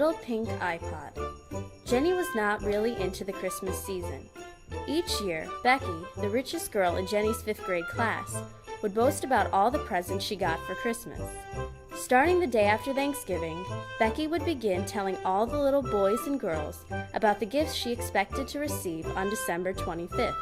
little pink iPod. Jenny was not really into the Christmas season. Each year, Becky, the richest girl in Jenny's 5th grade class, would boast about all the presents she got for Christmas. Starting the day after Thanksgiving, Becky would begin telling all the little boys and girls about the gifts she expected to receive on December 25th.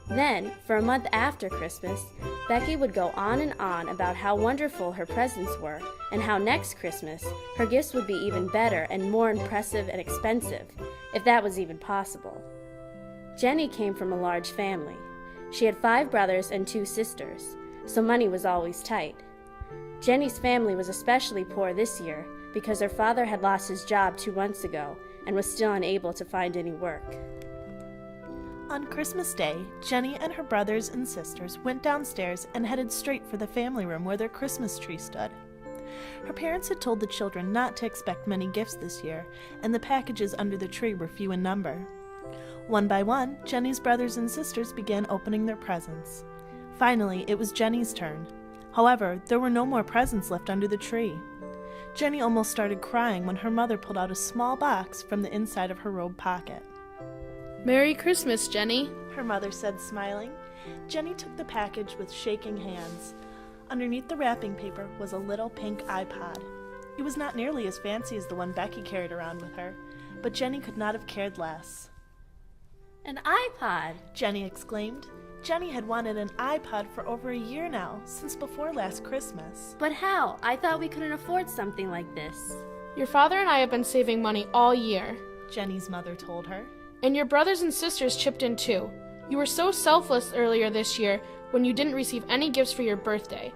Then, for a month after Christmas, Becky would go on and on about how wonderful her presents were and how next Christmas her gifts would be even better and more impressive and expensive, if that was even possible. Jenny came from a large family. She had 5 brothers and 2 sisters, so money was always tight. Jenny's family was especially poor this year because her father had lost his job 2 months ago and was still unable to find any work. On Christmas Day, Jenny and her brothers and sisters went downstairs and headed straight for the family room where their Christmas tree stood. Her parents had told the children not to expect many gifts this year, and the packages under the tree were few in number. One by one, Jenny's brothers and sisters began opening their presents. Finally, it was Jenny's turn. However, there were no more presents left under the tree. Jenny almost started crying when her mother pulled out a small box from the inside of her robe pocket. "Merry Christmas, Jenny," her mother said, smiling. Jenny took the package with shaking hands. Underneath the wrapping paper was a little pink iPod. It was not nearly as fancy as the one Becky carried around with her, but Jenny could not have cared less. An iPod! Jenny exclaimed. Jenny had wanted an iPod for over a year now, since before last Christmas. But how? I thought we couldn't afford something like this. "Your father and I have been saving money all year," Jenny's mother told her. "and your brothers and sisters chipped in too. You were so selfless earlier this year when you didn't receive any gifts for your birthday.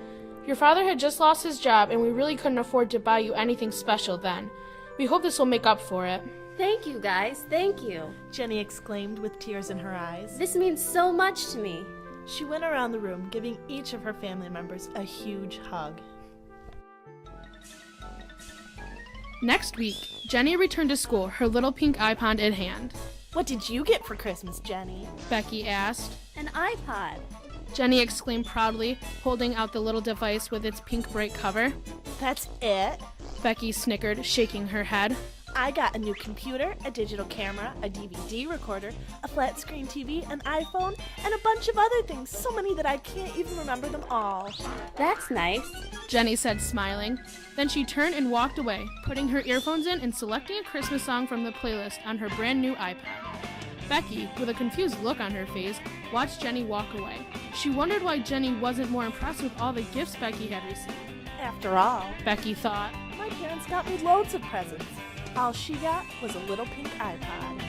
Your father had just lost his job and we really couldn't afford to buy you anything special then. We hope this will make up for it." Thank you, guys. Thank you. Jenny exclaimed with tears in her eyes. This means so much to me. She went around the room, giving each of her family members a huge hug. Next week, Jenny returned to school, her little pink iPod in hand. "What did you get for Christmas, Jenny?" Becky asked. An iPod. Jenny exclaimed proudly, holding out the little device with its pink bright cover. "That's it?" Becky snickered, shaking her head. "I got a new computer, a digital camera, a DVD recorder, a flat screen TV, an iPhone, and a bunch of other things, so many that I can't even remember them all." That's nice, Jenny said, smiling. Then she turned and walked away, putting her earphones in and selecting a Christmas song from the playlist on her brand new iPad. Becky, with a confused look on her face, watched Jenny walk away. She wondered why Jenny wasn't more impressed with all the gifts Becky had received. After all, Becky thought, my parents got me loads of presents. All she got was a little pink iPod.